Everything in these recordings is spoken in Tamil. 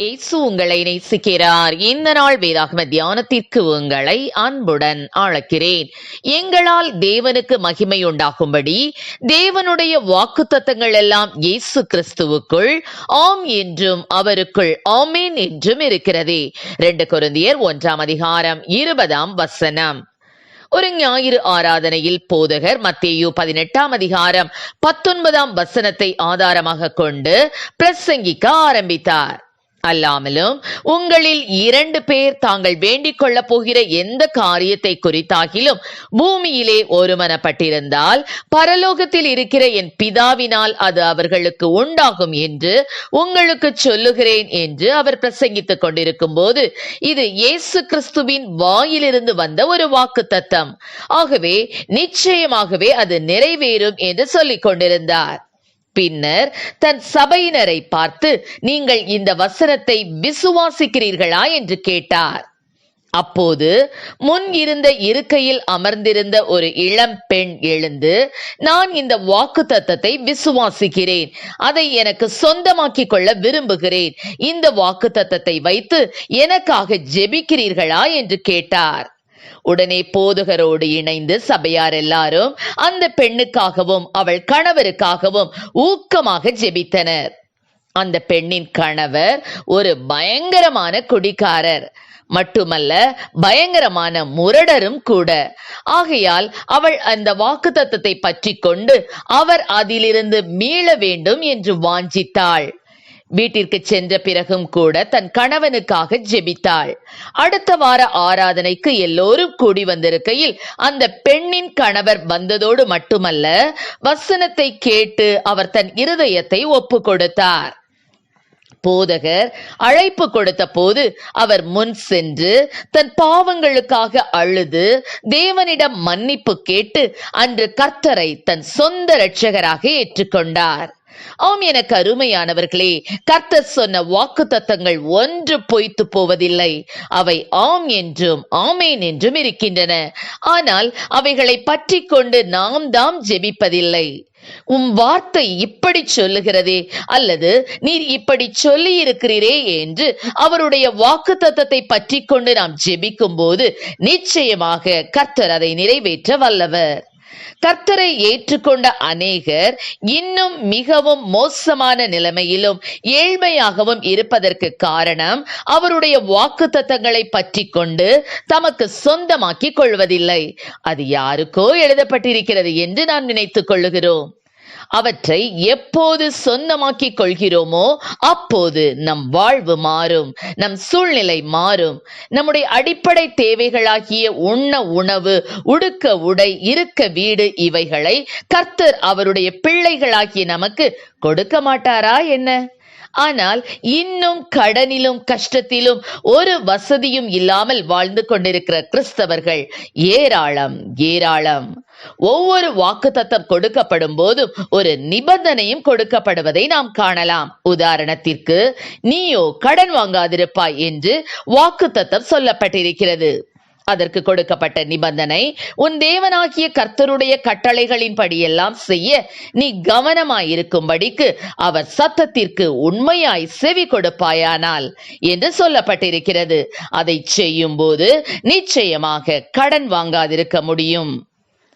இயேசு உங்களை நேசிக்கிறார். இந்த நாள் வேதாகம தியானத்திற்கு உங்களை அன்புடன் அழைக்கிறேன். எங்களால் தேவனுக்கு மகிமை உண்டாகும்படி தேவனுடைய வாக்குத்தத்தங்கள் எல்லாம் இயேசு கிறிஸ்துவுக்குள் ஆம் என்றும் அவருக்குள் ஆமேன் என்றும் இருக்கிறதே. 2 கொரிந்தியர் 1:20 ஒரு ஞாயிறு ஆராதனையில் போதகர் மத்தேயு 18:19 ஆதாரமாக கொண்டு பிரசங்கிக்க ஆரம்பித்தார். அல்லாமலும் உங்களில் 2 பேர் தாங்கள் வேண்டிக் கொள்ளப் போகிற எந்த காரியத்தை குறித்தாகிலும் பூமியிலே ஒருமனப்பட்டிருந்தால் பரலோகத்தில் இருக்கிற என் பிதாவினால் அது அவர்களுக்கு உண்டாகும் என்று உங்களுக்கு சொல்லுகிறேன் என்று அவர் பிரசங்கித்துக் கொண்டிருக்கும் போது இது இயேசு கிறிஸ்துவின் வாயிலிருந்து வந்த ஒரு வாக்குத்தத்தம். ஆகவே நிச்சயமாகவே அது நிறைவேறும் என்று சொல்லிக் கொண்டிருந்தார். பின்னர் தன் சபையினரை பார்த்து, நீங்கள் இந்த வசனத்தை விசுவாசிக்கிறீர்களா என்று கேட்டார். அப்போது முன் இருந்த இருக்கையில் அமர்ந்திருந்த ஒரு இளம் பெண் எழுந்து, நான் இந்த வாக்குத்தத்தத்தை விசுவாசிக்கிறேன், அதை எனக்கு சொந்தமாக்கிக் கொள்ள விரும்புகிறேன், இந்த வாக்குத்தத்தத்தை வைத்து எனக்காக ஜெபிக்கிறீர்களா என்று கேட்டார். உடனே போதகரோடு இணைந்து சபையார் எல்லாரும் அந்த பெண்ணுக்காகவும் அவள் கணவருக்காகவும் ஊக்கமாக ஜெபித்தனர். அந்த பெண்ணின் கணவர் ஒரு பயங்கரமான குடிகாரர் மட்டுமல்ல, பயங்கரமான முரடரும் கூட. ஆகையால் அவள் அந்த வாக்குத்தத்தத்தை பற்றி கொண்டு அவர் அதிலிருந்து மீள வேண்டும் என்று வாஞ்சித்தாள். வீட்டிற்கு சென்ற பிறகும் கூட தன் கணவனுக்காக ஜெபித்தாள். அடுத்த வார ஆராதனைக்கு எல்லோரும் கூடி வந்திருக்கையில் அந்த பெண்ணின் கணவர் வந்ததோடு மட்டுமல்ல, வசனத்தை கேட்டு அவர் தன் இருதயத்தை ஒப்பு கொடுத்தார். போதகர் அழைப்பு கொடுத்த போது அவர் முன் சென்று தன் பாவங்களுக்காக அழுது தேவனிடம் மன்னிப்பு கேட்டு அன்று கர்த்தரை தன் சொந்த இரட்சகராக ஏற்றுக்கொண்டார். ஆம், எனக்கு அருமையானவர்களே, கர்த்தர் சொன்ன வாக்குத்தத்தங்கள் ஒன்று பொய்த்து போவதில்லை. அவை ஆம் என்றும் ஆமேன் என்றும் இருக்கின்றன. ஆனால் அவைகளை பற்றி கொண்டு நாம் தாம் ஜெபிப்பதில்லை. வார்த்தை இப்படி சொல்லுகிறதே, அல்லது நீர் இப்படி சொல்லி இருக்கிறீரே என்று அவருடைய வாக்குத்தத்தத்தை பற்றி கொண்டு நாம் ஜெபிக்கும் போது நிச்சயமாக கர்த்தர் அதை நிறைவேற்ற வல்லவர். கர்த்தரை ஏற்றுக்கொண்ட அநேகர் இன்னும் மிகவும் மோசமான நிலைமையிலும் ஏழ்மையாகவும் இருப்பதற்கு காரணம் அவருடைய வாக்குத்தத்தங்களை பற்றி கொண்டு தமக்கு சொந்தமாக்கிக் கொள்வதில்லை. அது யாருக்கோ எழுதப்பட்டிருக்கிறது என்று நாம் நினைத்துக் கொள்ளுகிறோம். அவற்றை எப்போது சொந்தமாக்கிக் கொள்கிறோமோ அப்போது நம் வாழ்வு மாறும், நம் சூழ்நிலை மாறும். நம்முடைய அடிப்படை தேவைகளாகிய உண்ண உணவு, உடுக்க உடை, இருக்க வீடு, இவைகளை கர்த்தர் அவருடைய பிள்ளைகளாகிய நமக்கு கொடுக்க மாட்டாரா என்ன? ஆனால் இன்னும் கடனிலும் கஷ்டத்திலும் ஒரு வசதியும் இல்லாமல் வாழ்ந்து கொண்டிருக்கிற கிறிஸ்தவர்கள் ஏராளம் ஏராளம். ஒவ்வொரு வாக்குத்தத்தம் கொடுக்கப்படும் போதும் ஒரு நிபந்தனையும் கொடுக்கப்படுவதை நாம் காணலாம். உதாரணத்திற்கு, நீயோ கடன் வாங்காதிருப்பாய் என்று வாக்குத்தத்தம் சொல்லப்பட்டிருக்கிறது. அதற்கு கொடுக்கப்பட்ட நிபந்தனை, உன் தேவனாகிய கர்த்தருடைய கட்டளைகளின் படியெல்லாம் செய்ய நீ கவனமாயிருக்கும்படிக்கு அவர் சத்தத்திற்கு உண்மையாய் செவி கொடுப்பாயானால் என்று சொல்லப்பட்டிருக்கிறது. அதை செய்யும் போது நிச்சயமாக கடன் வாங்காதிருக்க முடியும்.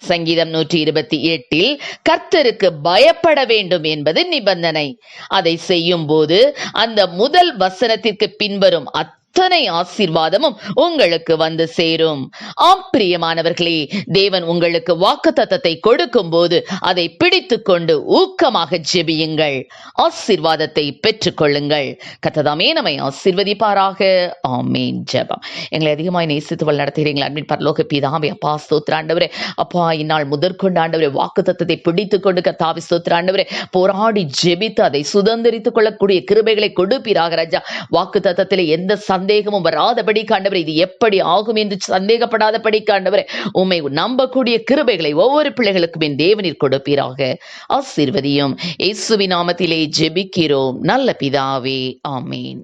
சங்கீதம் 128 கர்த்தருக்கு பயப்பட வேண்டும் என்பது நிபந்தனை. அதை செய்யும் போது அந்த முதல் வசனத்திற்கு பின்வரும் அத்தனை ஆசீர்வாதமும் உங்களுக்கு வந்து சேரும். ஆம் பிரியமானவர்களே, தேவன் உங்களுக்கு வாக்குத்தத்தத்தை கொடுக்கும் போது அதை பிடித்து கொண்டு ஊக்கமாக ஜெபியுங்கள், ஆசீர்வாதத்தை பெற்றுக் கொள்ளுங்கள். கர்த்ததாமே நம்மை ஆசீர்வதிப்பாராக. ஆமேன். ஜெபம். எங்களை அதிகமாய் நேசித்து நடத்துகிறீங்களா அன்பின் பரலோக பிதாவே, அப்பா ஸ்தோத்திர ஆண்டவரே. அப்பா, இந்நாள் முதற்கொண்டு ஆண்டவரே வாக்குத்தத்தத்தை பிடித்து கொண்டு கர்த்தாவே ஸ்தோத்திர ஆண்டவரே, போராடி ஜெபித்து அதை சுதந்திரித்துக் கொள்ளக்கூடிய கிருபைகளை கொடுப்பீராக ராஜா. வாக்குத்தத்தத்திலே எந்த சந்தேகமும் வராதபடி ஆண்டவரே, இது எப்படி ஆகும் என்று சந்தேகப்படாதபடி ஆண்டவரே, உம்மை நம்பக்கூடிய கிருபைகளை ஒவ்வொரு பிள்ளைகளுக்கும் என் தேவனீர் கொடுப்பீராக. ஆசீர்வதியும். இயேசுவின் நாமத்திலே ஜெபிக்கிறோம் நல்ல பிதாவே. ஆமேன்.